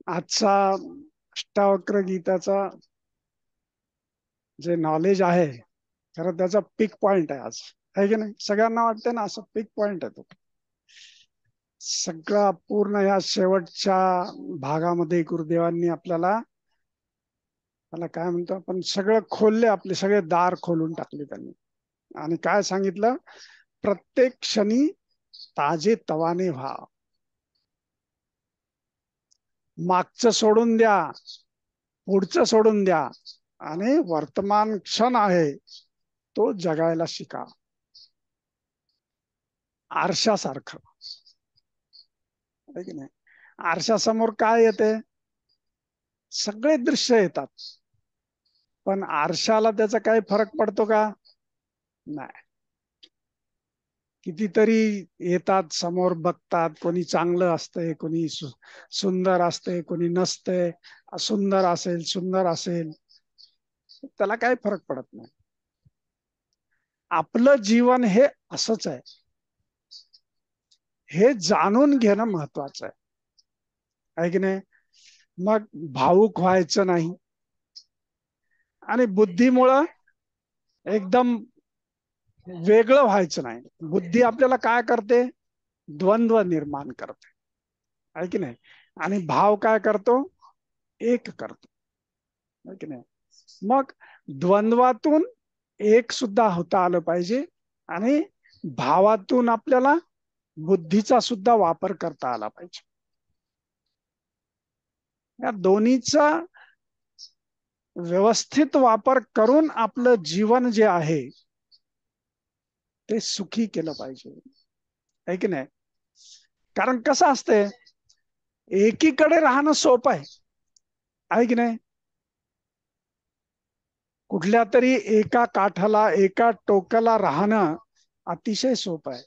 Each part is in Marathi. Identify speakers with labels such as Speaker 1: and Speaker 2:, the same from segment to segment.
Speaker 1: आजचा अष्टावक्र गीताचा जे नॉलेज आहे, खरं त्याचा पीक पॉइंट आहे आज, आहे की नाही? सगळ्यांना वाटते ना असं पीक पॉइंट आहे तो. सगळा पूर्ण या शेवटच्या भागामध्ये गुरुदेवांनी आपल्याला, त्याला काय म्हणतो आपण, सगळं खोलले, आपले सगळे दार खोलून टाकले त्यांनी. आणि काय सांगितलं? प्रत्येक क्षणी ताजे तवाने व्हा, मागचं सोडून द्या, पुढचं सोडून द्या, आणि वर्तमान क्षण आहे तो जगायला शिका. आरशासारखं, आहे की नाही? आरशासमोर काय येते? सगळे दृश्य येतात, पण आरशाला त्याचा काही फरक पडतो का? नाही. कितीतरी येतात समोर, बघतात, कोणी चांगलं असतंय, कोणी सुंदर असते, कोणी नसते. सुंदर असेल, सुंदर असेल, त्याला काही फरक पडत नाही. आपलं जीवन हे असंच आहे, हे जाणून घेणं महत्वाचं आहे की नाही? मग भावुक व्हायचं नाही, आणि बुद्धीमुळं एकदम वेगळं व्हायचं नाही. बुद्धी आपल्याला काय करते? द्वंद्व निर्माण करते, आहे की नाही? आणि भाव काय करतो? एक करतो, आहे की नाही? मग द्वंद्वातून एक सुद्धा होता आलं पाहिजे, आणि भावातून आपल्याला बुद्धीचा सुद्धा वापर करता आला पाहिजे. या दोन्हीचा व्यवस्थित वापर करून आपलं जीवन जे आहे ते सुखी केलं पाहिजे, आहे की नाही? कारण कसं असतंय, एकीकडे राहणं सोपं आहे की नाही? कुठल्या तरी एका काठाला, एका टोकाला राहणं अतिशय सोपं आहे.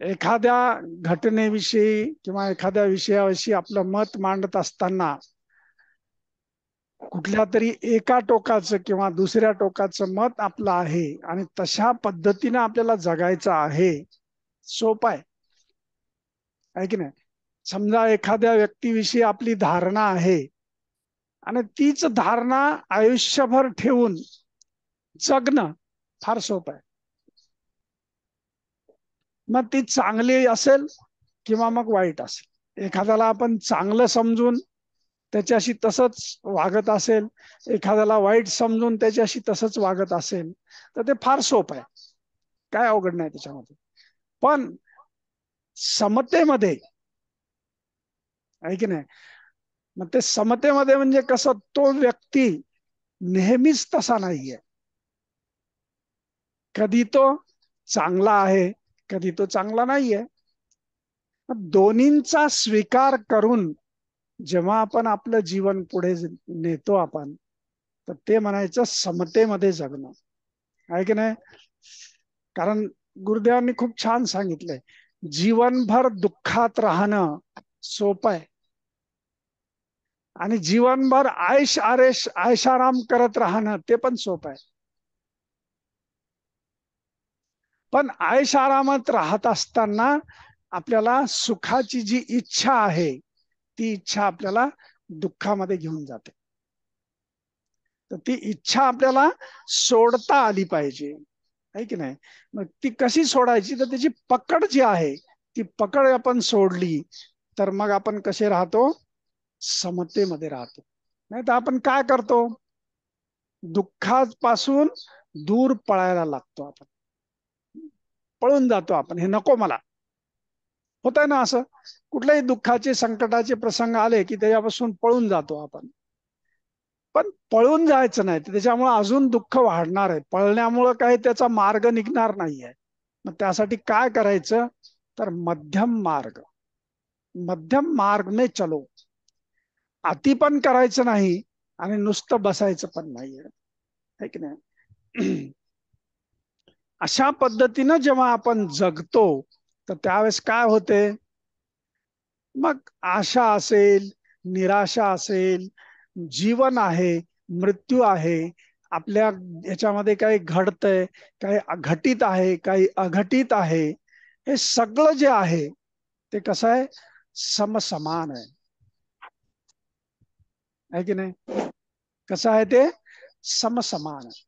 Speaker 1: एखाद्या घटनेविषयी किंवा एखाद्या विषयाविषयी आपलं मत मांडत असताना कुठल्या तरी एका टोकाचं किंवा दुसऱ्या टोकाचं मत आपलं आहे, आणि तशा पद्धतीने आपल्याला जगायचं आहे, सोपं आहे की नाही? समजा एखाद्या व्यक्तीविषयी आपली धारणा आहे, आणि तीच धारणा आयुष्यभर ठेवून जगणं फार सोपं आहे. मग ती चांगली असेल किंवा मग वाईट असेल. एखाद्याला आपण चांगलं समजून त्याच्याशी तसंच वागत असेल, एखाद्याला वाईट समजून त्याच्याशी तसंच वागत असेल, तर ते फार सोपं आहे, काय अवघड नाही त्याच्यामध्ये. पण समतेमध्ये, आहे की नाही? मग ते समतेमध्ये म्हणजे कसं, तो व्यक्ती नेहमीच तसा नाहीये. कधी तो चांगला आहे, कधी तो चांगला नाहीये. दोन्हींचा स्वीकार करून जेव्हा आपण आपलं जीवन पुढे नेतो आपण, तर ते म्हणायचं समतेमध्ये जगणं, आहे की नाही? कारण गुरुदेवांनी खूप छान सांगितलंय, जीवनभर दुःखात राहणं सोपं आहे, आणि जीवनभर ऐशाराम करत राहणं ते पण सोपं आहे. पण ऐशारामात राहत असताना आपल्याला सुखाची जी इच्छा आहे, ती इच्छा आपल्याला दुःखामध्ये घेऊन जाते. तर ती इच्छा आपल्याला सोडता आली पाहिजे, आहे की नाही? मग ती कशी सोडायची? तर त्याची पकड जी आहे, ती पकड आपण सोडली, तर मग आपण कसे राहतो? समतेमध्ये राहतो. नाही तर आपण काय करतो? दुःखापासून दूर पळायला लागतो, आपण पळून जातो. आपण हे नको मला, होत आहे ना असं? कुठल्याही दुःखाचे, संकटाचे प्रसंग आले की त्याच्यापासून पळून जातो आपण. पण पळून जायचं नाही, त्याच्यामुळे अजून दुःख वाढणार आहे. पळण्यामुळे काही त्याचा मार्ग निघणार नाहीये. मग त्यासाठी काय करायचं? तर मध्यम मार्ग, मध्यम मार्ग में चलो. अति पण करायचं नाही, आणि नुसतं बसायचं पण नाहीये, है की नाही? अशा पद्धतीनं जेव्हा आपण जगतो, तर त्यावेळेस काय होते? मग आशा असेल, निराशा असेल, जीवन आहे, मृत्यू आहे, आपल्या याच्यामध्ये काही घडतंय, काही घटित आहे, काही अघटित आहे, हे सगळं जे आहे ते कसं आहे? समसमान आहे की नाही? कसं आहे ते? समसमान आहे.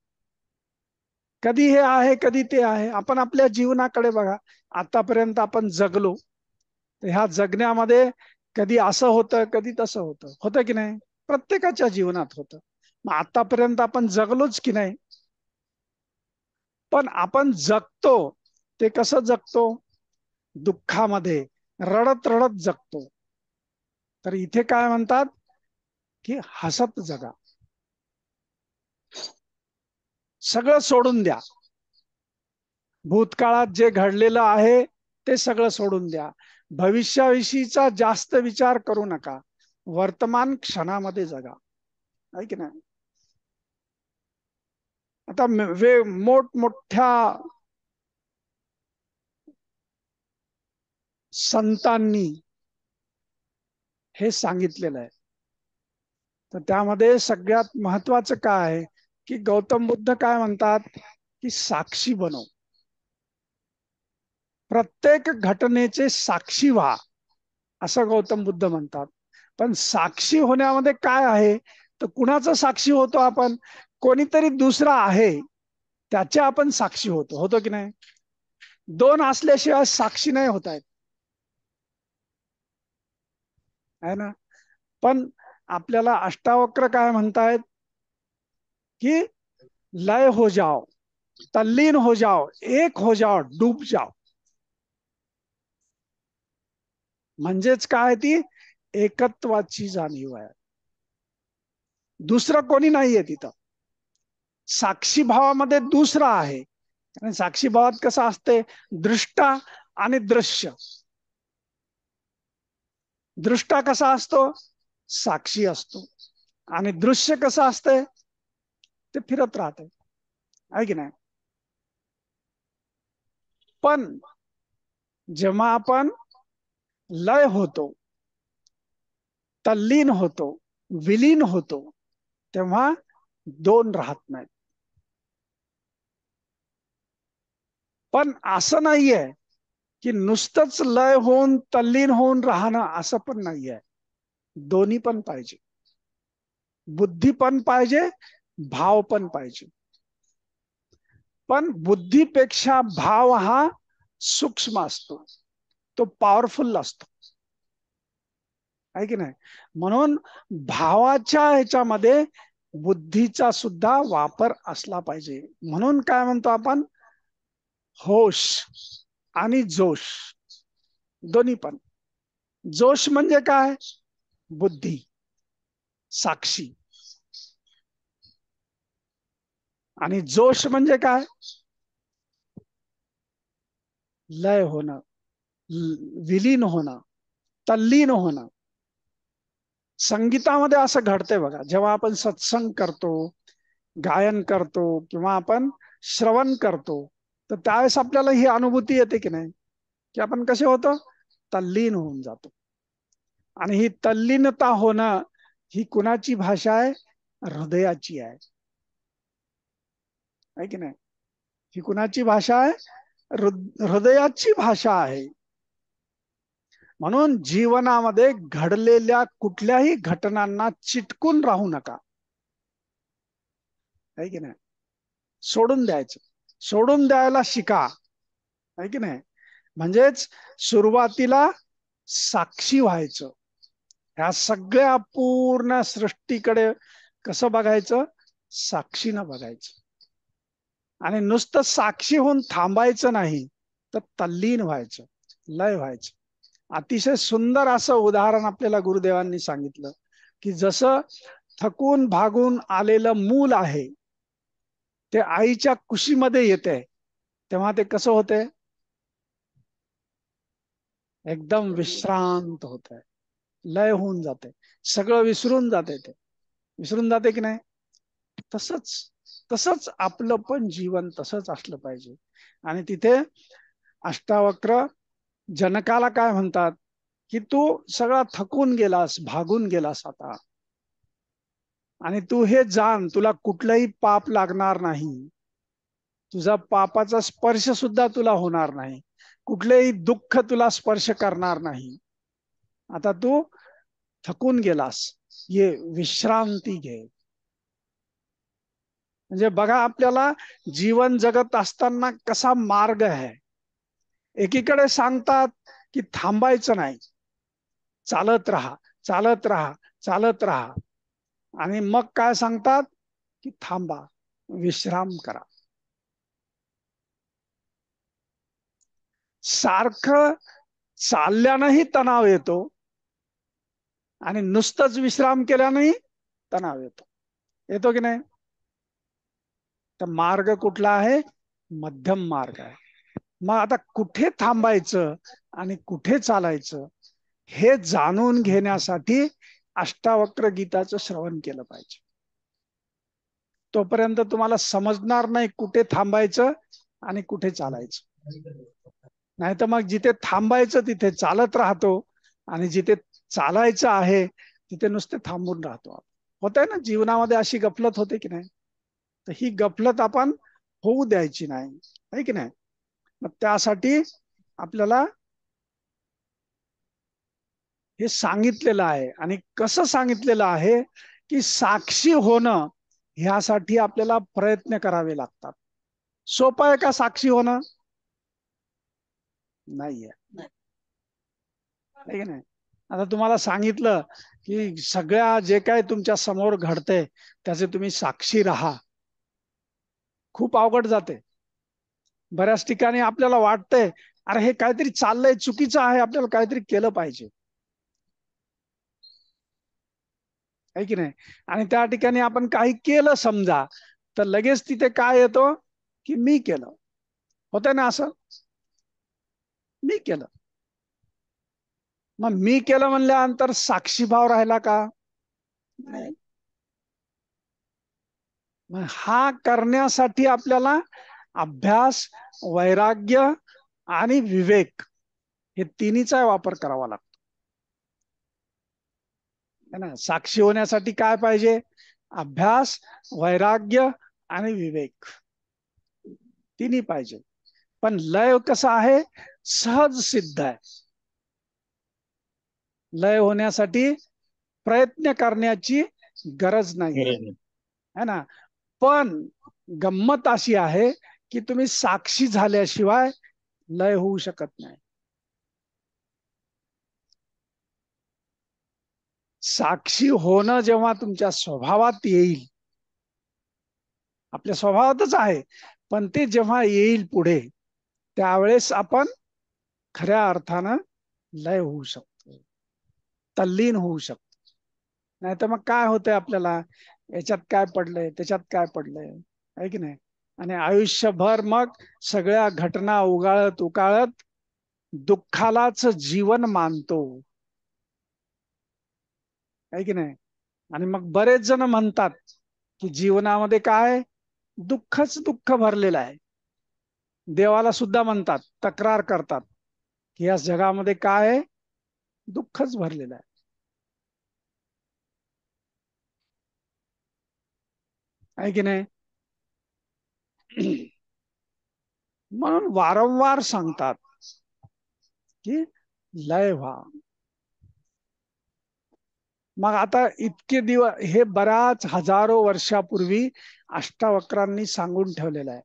Speaker 1: कधी हे आहे कधी ते आहे. आपण आपल्या जीवनाकडे बघा, आतापर्यंत आपण जगलो, तर ह्या जगण्यामध्ये कधी असं होतं कधी तसं होतं की नाही? प्रत्येकाच्या जीवनात होतं. मग आतापर्यंत आपण जगलोच की नाही? पण आपण जगतो ते कसं जगतो? दुःखामध्ये रडत रडत जगतो. तर इथे काय म्हणतात की हसत जगा. सगळं सोडून द्या. भूतकाळात जे घडलेलं आहे ते सगळं सोडून द्या. भविष्याविषयीचा जास्त विचार करू नका. वर्तमान क्षणामध्ये जगा. आहे की नाही? आता मोठमोठ्या संतांनी हे सांगितलेलं आहे. तर त्यामध्ये सगळ्यात महत्वाचं काय आहे की गौतम बुद्ध काय म्हणतात की साक्षी बनव. प्रत्येक घटनेचे साक्षी व्हा, असं गौतम बुद्ध म्हणतात. पण साक्षी होण्यामध्ये काय आहे, तर कुणाचं साक्षी होतो आपण? कोणीतरी दुसरा आहे त्याचे आपण साक्षी होतो की नाही? दोन असल्याशिवाय साक्षी नाही होत आहेत, है ना? पण आपल्याला अष्टावक्र काय म्हणतायत की लय हो जाओ, तल्लीन हो जाओ, एक हो जाओ, डूब जाओ. म्हणजेच काय? ती एकत्वाची जाणीव आहे. दुसरं कोणी नाहीये तिथं. साक्षी भावामध्ये दुसरा आहे. आणि साक्षी भावात कसं असते? दृष्टा आणि दृश्य. दृष्टा कसा असतो? साक्षी असतो. आणि दृश्य कसं असते? ते फिरत राहते, आहे की नाही? पण जेव्हा आपण लय होतो, तल्लीन होतो, विलीन होतो, तेव्हा दोन राहत नाहीत. पण असं नाहीये की नुसतंच लय होऊन तल्लीन होऊन राहणं, असं पण नाहीये. दोन्ही पण पाहिजे. बुद्धी पण पाहिजे, भाव पण पाहिजे. पण बुद्धीपेक्षा भाव हा सूक्ष्म असतो, तो पॉवरफुल असतो, आहे की नाही? म्हणून भावाच्या ह्याच्यामध्ये बुद्धीचा सुद्धा वापर असला पाहिजे. म्हणून काय म्हणतो आपण? होश आणि जोश, दोन्ही पण. जोश म्हणजे काय? बुद्धी, साक्षी. आणि जोश म्हणजे काय? लय होणं, विलीन होणं, तल्लीन होणं. संगीतामध्ये असं घडतंय बघा, जेव्हा आपण सत्संग करतो, गायन करतो किंवा आपण श्रवण करतो, तर त्यावेळेस आपल्याला ही अनुभूती येते की नाही, की आपण कसे होतो? तल्लीन होऊन जातो. आणि ही तल्लीनता होणं ही कुणाची भाषा आहे? हृदयाची आहे, है की नाही? ही कुणाची भाषा आहे? हृदयाची भाषा आहे. म्हणून जीवनामध्ये घडलेल्या कुठल्याही घटनांना चिटकून राहू नका, है की नाही? सोडून द्यायचं, सोडून द्यायला शिका, है की नाही? म्हणजेच सुरुवातीला साक्षी व्हायचं. ह्या सगळ्या पूर्ण सृष्टीकडे कसं बघायचं? साक्षीनं बघायचं. आणि नुसतं साक्षी होऊन थांबायचं नाही, तर तल्लीन व्हायचं, लय व्हायचं. अतिशय सुंदर असं उदाहरण आपल्याला गुरुदेवांनी सांगितलं की जसं थकून भागून आलेलं मूल आहे, ते आईच्या कुशीमध्ये येते, तेव्हा ते कसं होते? एकदम विश्रांत होत आहे, लय होऊन जाते, सगळं विसरून जाते. ते विसरून जाते की नाही? तसंच तसंच आपलं पण जीवन तसंच असलं पाहिजे. आणि तिथे अष्टावक्र जनकाला काय म्हणतात की तू सगळा थकून गेलास, भागून गेलास आता, आणि तू हे जाण, तुला कुठलंही पाप लागणार नाही. तुझा पापाचा स्पर्श सुद्धा तुला होणार नाही, कुठलेही दुःख तुला स्पर्श करणार नाही. आता तू थकून गेलास, ये विश्रांती घे. म्हणजे बघा आपल्याला जीवन जगत असताना कसा मार्ग आहे. एकीकडे सांगतात की थांबायचं नाही, चालत राहा, चालत राहा, चालत राहा. आणि मग काय सांगतात की थांबा, विश्राम करा. सारखं चालल्यानंही तणाव येतो आणि नुसतंच विश्राम केल्यानंही तणाव येतो. येतो की नाही? तर मार्ग कुठला आहे? मध्यम मार्ग आहे. मग आता कुठे थांबायचं आणि कुठे चालायचं हे जाणून घेण्यासाठी अष्टावक्र गीताचं श्रवण केलं पाहिजे. तोपर्यंत तुम्हाला समजणार नाही कुठे थांबायचं आणि कुठे चालायचं. नाही तर मग जिथे थांबायचं तिथे चालत राहतो आणि जिथे चालायचं आहे तिथे नुसते थांबून राहतो. होत आहे ना जीवनामध्ये, अशी गफलत होते की नाही? तर ही गफलत आपण होऊ द्यायची नाही, आहे की नाही? मग त्यासाठी आपल्याला हे सांगितलेलं आहे. आणि कसं सांगितलेलं आहे की साक्षी होणं ह्यासाठी आपल्याला प्रयत्न करावे लागतात. सोपं आहे का साक्षी होणं? नाहीये, आहे की नाही? आता तुम्हाला सांगितलं की सगळ्या जे काय तुमच्या समोर घडतंय त्याचे तुम्ही साक्षी राहा, खूप अवघड जाते. बऱ्याच ठिकाणी आपल्याला वाटतंय अरे हे काहीतरी चाललंय, चुकीचं आहे, आपल्याला काहीतरी केलं पाहिजे, आहे की नाही? आणि त्या ठिकाणी आपण काही केलं समजा, तर लगेच तिथे काय येतो की मी केलं. होतंय ना असं? मी केलं. मग मी केलं म्हणल्यानंतर साक्षीभाव राहिला का? नाही. मग हा करण्यासाठी आपल्याला अभ्यास, वैराग्य आणि विवेक हे तिन्हीचा वापर करावा लागतो. है ना? साक्षी होण्यासाठी काय पाहिजे? अभ्यास, वैराग्य आणि विवेक, तिन्ही पाहिजे. पण लय कसा आहे? सहज सिद्ध आहे. लय होण्यासाठी प्रयत्न करण्याची गरज नाहीये, है ना? पण गंमत अशी आहे की तुम्ही साक्षी झाल्याशिवाय लय होऊ शकत नाही. साक्षी होणं जेव्हा तुमच्या स्वभावात येईल, आपल्या स्वभावातच आहे, पण ते जेव्हा येईल पुढे, त्यावेळेस आपण खऱ्या अर्थानं लय होऊ शकतो, तल्लीन होऊ शकतो. नाही तर मग काय होतंय आपल्याला, याच्यात काय पडलंय, त्याच्यात काय पडलंय, आहे की नाही? आणि आयुष्यभर मग सगळ्या घटना उगाळत उकाळत दुःखालाच जीवन मानतो, आहे की नाही? आणि मग बरेच जण म्हणतात की जीवनामध्ये काय दुःखच दुःख भरलेलं आहे. देवाला सुद्धा म्हणतात, तक्रार करतात की या जगामध्ये काय आहे? दुःखच भरलेलं आहे की नाही? म्हणून वारंवार सांगतात की लय व्हा. मग आता इतके दिवस, हे बऱ्याच हजारो वर्षापूर्वी अष्टावक्रांनी सांगून ठेवलेलं आहे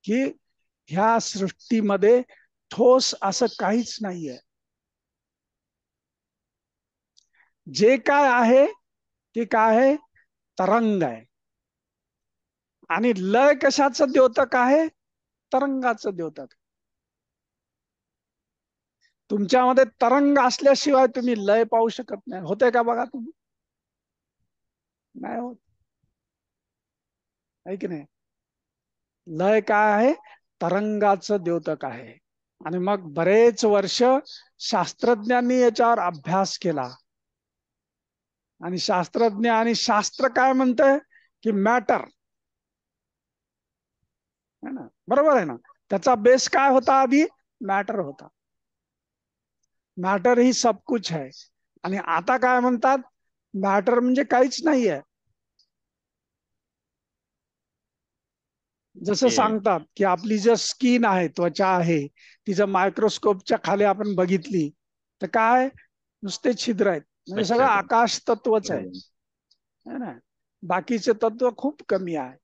Speaker 1: की ह्या सृष्टीमध्ये ठोस असं काहीच नाहीये. जे काय आहे ते काय आहे? तरंग आहे. आणि लय कशाचं द्योतक आहे? तरंगाचं द्योतक. तुमच्यामध्ये तरंग असल्याशिवाय तुम्ही लय पाहू शकत नाही. होतंय का बघा तुम्ही? नाही होत, आहे की नाही? लय काय आहे? तरंगाचं द्योतक आहे. आणि मग बरेच वर्ष शास्त्रज्ञांनी याच्यावर अभ्यास केला. आणि शास्त्रज्ञ आणि शास्त्र काय म्हणतंय की मॅटर, है ना? बरोबर आहे ना? त्याचा बेस काय होता आधी? मॅटर होता. मॅटर ही सब कुछ है. आणि आता काय म्हणतात? मॅटर म्हणजे काहीच नाहीये. जसं सांगतात की आपली जी स्किन आहे, त्वचा आहे, तिचं मायक्रोस्कोपच्या खाली आपण बघितली तर काय, नुसते छिद्र आहेत, म्हणजे सगळं
Speaker 2: अच्छा अच्छा.
Speaker 1: आकाश तत्वच आहे,
Speaker 2: बरोबर.
Speaker 1: है ना. बाकीचे तत्व खूप कमी आहे.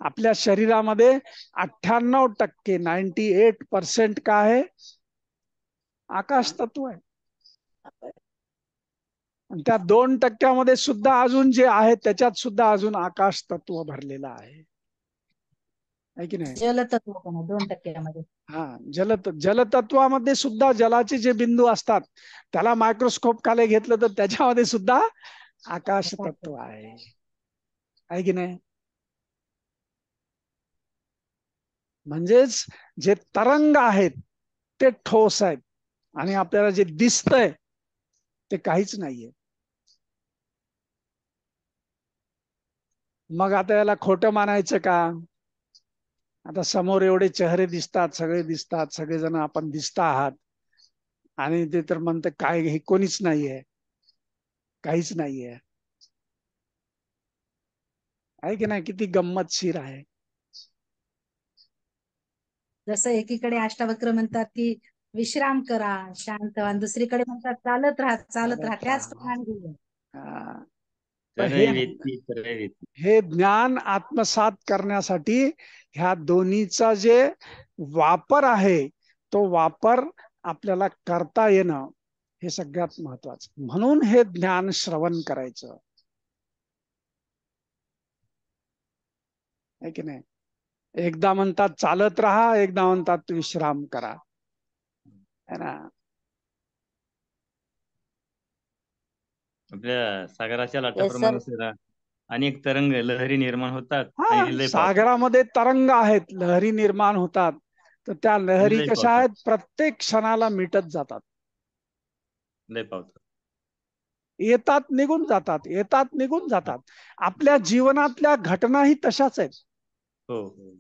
Speaker 1: आपल्या शरीरामध्ये 98%, 98% काय आहे, आकाश तत्व आहे. आणि त्या 2% सुद्धा अजून जे आहे त्याच्यात सुद्धा अजून आकाश तत्व भरलेलं आहे की नाही.
Speaker 3: जलतत्व पण आहे 2%मध्ये.
Speaker 1: हा, जलतत्वामध्ये सुद्धा जलाचे जे बिंदू असतात त्याला मायक्रोस्कोप खाली घेतलं तर त्याच्यामध्ये सुद्धा आकाश तत्व आहे की नाही. म्हणजेच जे तरंग आहेत ते ठोस आहेत आणि आपल्याला जे दिसतंय ते काहीच नाहीये. मग आता याला खोटं मानायचं का. आता समोर एवढे चेहरे दिसतात, सगळे दिसतात, सगळेजण आपण दिसत आहात, आणि ते तर म्हणते काय हे कोणीच नाहीये, काहीच नाहीये, आहे की नाही. किती गंमतशीर आहे.
Speaker 3: जसं एकीकडे अष्टावक्र म्हणतात की विश्राम करा, शांत व्हा, दुसरीकडे म्हणतात चालत राहा चालत राहा,
Speaker 1: चालत
Speaker 3: त्याच
Speaker 1: राहा.
Speaker 3: प्रमाणे घेऊया.
Speaker 1: पण
Speaker 2: त्रयवेती त्रयवेती.
Speaker 1: हे ज्ञान आत्मसात करण्यासाठी ह्या दोन्हीचा जे वापर आहे तो वापर आपल्याला करता येणं हे सगळ्यात महत्वाचं. म्हणून हे ज्ञान श्रवण करायचं, आहे की नाही. एकदा म्हणतात चालत राहा, एकदा म्हणतात विश्राम करा, है ना.
Speaker 2: आपल्या सागराच्या
Speaker 3: येस सर.
Speaker 2: लाटाप्रमाणे सुद्धा अनेक तरंग लहरी निर्माण होतात
Speaker 1: हा,
Speaker 2: आणि लय पावतात.
Speaker 1: सागरामध्ये तरंग आहेत, लहरी निर्माण होतात, तर त्या
Speaker 2: आणि
Speaker 1: लहरी
Speaker 2: लय
Speaker 1: कशा
Speaker 2: पावतात.
Speaker 1: आहेत, प्रत्येक क्षणाला मिटत जातात,
Speaker 2: लय पावतात.
Speaker 1: येतात निघून जातात, येतात निघून जातात. आपल्या जीवनातल्या घटनाही तशाच आहेत.
Speaker 2: हो हो.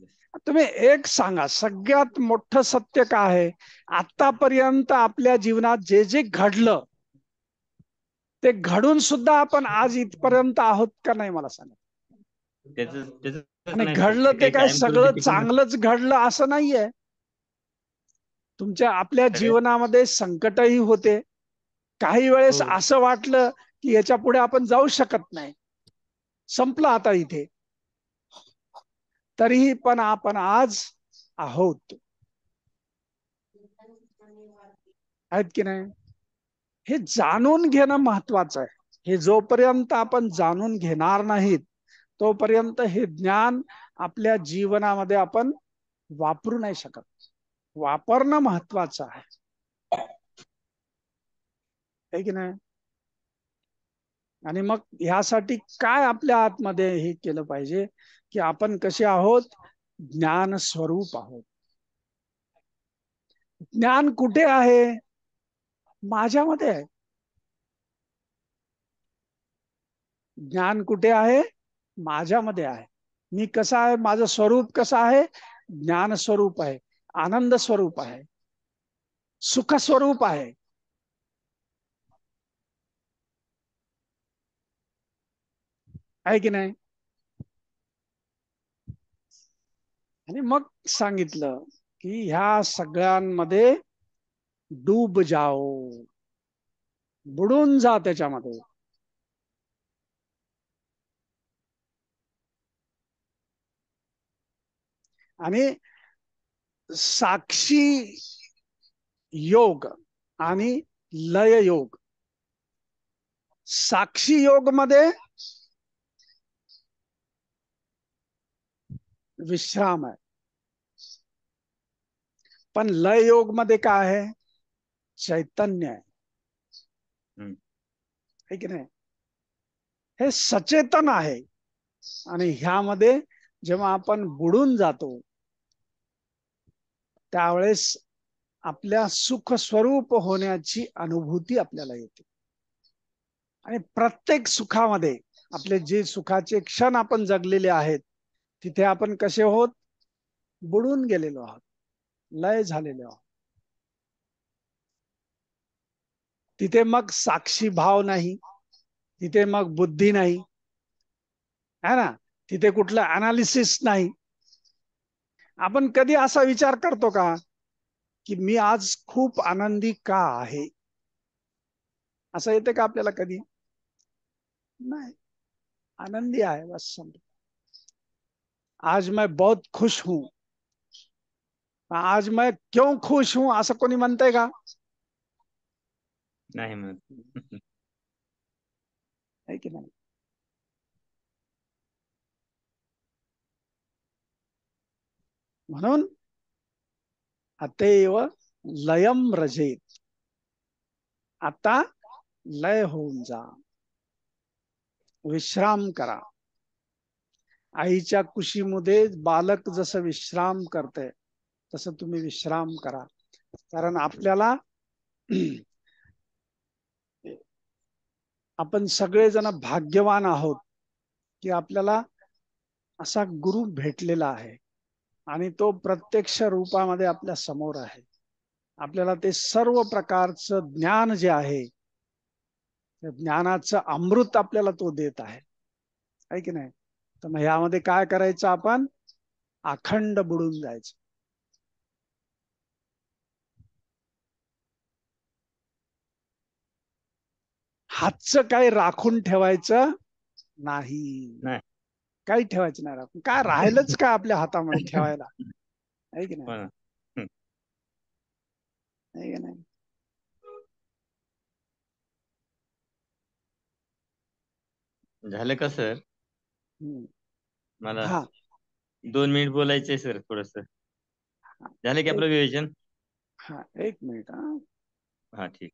Speaker 1: तुम्ही एक सांगा, सगळ्यात मोठं सत्य काय आहे, आतापर्यंत आपल्या जीवनात जे जे घडलं ते घडून सुद्धा आपण आज इथपर्यंत आहोत का नाही, मला सांगा.
Speaker 2: त्याच त्याच
Speaker 1: आणि
Speaker 2: नाही सर,
Speaker 1: घडलं
Speaker 2: ते
Speaker 1: ते
Speaker 2: काही
Speaker 1: काय
Speaker 2: कायमस्वरूपी
Speaker 1: सगळं
Speaker 2: टिकून राहत.
Speaker 1: चांगलंच घडलं असं नाहीये. तुमच्या आपल्या
Speaker 2: सगळ्यात.
Speaker 1: जीवनामध्ये संकटही होते. काही वेळेस
Speaker 2: हो.
Speaker 1: असं वाटलं की याच्या पुढे आपण जाऊ शकत नाही, संपलं आता इथे, तरीही पण आपण आज आहोत, आहेत की नाही. हे जाणून घेणं महत्वाचं आहे. हे जोपर्यंत आपण जाणून घेणार नाहीत तोपर्यंत हे ज्ञान आपल्या जीवनामध्ये आपण वापरू नाही शकत. वापरणं महत्वाचं आहे की नाही. आणि मग ह्यासाठी काय आपल्या आतमध्ये हे केलं पाहिजे की आपण कसे आहोत, ज्ञान स्वरूप आहोत. ज्ञान कुठे आहे, माझ्यामध्ये आहे. ज्ञान कुठे आहे, माझ्यामध्ये आहे. मी कसा आहे, माझं स्वरूप कसं आहे, ज्ञान स्वरूप आहे, आनंद स्वरूप आहे, सुख स्वरूप आहे. आहे की नाही. आणि मग सांगितलं की ह्या सगळ्यांमध्ये डूब जाओ, बुडून जा त्याच्यामध्ये. आणि साक्षी योग आणि लय योग. साक्षी योग मध्ये विश्राम आहे, पण लय योग मध्ये काय आहे, चैतन्य आहे. है की नाही. हे सचेतन आहे. आणि ह्यामध्ये जेव्हा आपण बुडून जातो त्यावेळेस आपल्या सुख स्वरूप होण्याची अनुभूती आपल्याला येते. आणि प्रत्येक सुखामध्ये आपले जे सुखाचे क्षण आपण जगलेले आहेत तिथे आपण कसे आहोत, बुडून गेलेलो आहोत, लय झालेलो आहोत. तिथे मग साक्षी भाव नाही, तिथे मग बुद्धी नाही, है ना. तिथे कुठलं अनालिसिस नाही. आपण कधी असा विचार करतो का की मी आज खूप आनंदी का आहे. असं येते का आपल्याला कधी? नाही. आनंदी आहे बस समजा. आज मैं बहुत खुश हूं. आज मैं क्यों खुश हूं असं कोणी म्हणतंय का?
Speaker 2: नाही म्हणत.
Speaker 1: आहे की नाही? म्हणून अतएव लयम रजेत. आता लय होऊन जा, विश्राम करा. आईच्या कुशीमध्ये बालक जसं विश्राम करते तसं तुम्ही विश्राम करा. कारण आपल्याला आपण सगळेजण भाग्यवान आहोत की आपल्याला असा गुरु भेटलेला आहे आणि तो प्रत्यक्ष रूपामध्ये आपल्या समोर आहे. आपल्याला ते सर्व प्रकारचं ज्ञान जे आहे, त्या ज्ञानाचं अमृत आपल्याला तो देत आहे की नाही? तर मग ह्यामध्ये काय करायचं? आपण अखंड बुडून जायचं. हातचं काही राखून ठेवायचं नाही.
Speaker 2: नाही.
Speaker 1: काही ठेवायचं नाही राखून. काय राहिलंच काय आपल्या हातामध्ये ठेवायला? आहे की नाही?
Speaker 2: हो ना.
Speaker 1: आहे की नाही?
Speaker 2: झालं का सर?
Speaker 1: हम्म.
Speaker 2: मला
Speaker 1: हा
Speaker 2: 2 मिनिट बोलायचंय सर थोडस. झालं की आपलं विवेचन?
Speaker 1: हा 1 मिनिट. हा
Speaker 2: हा ठीक.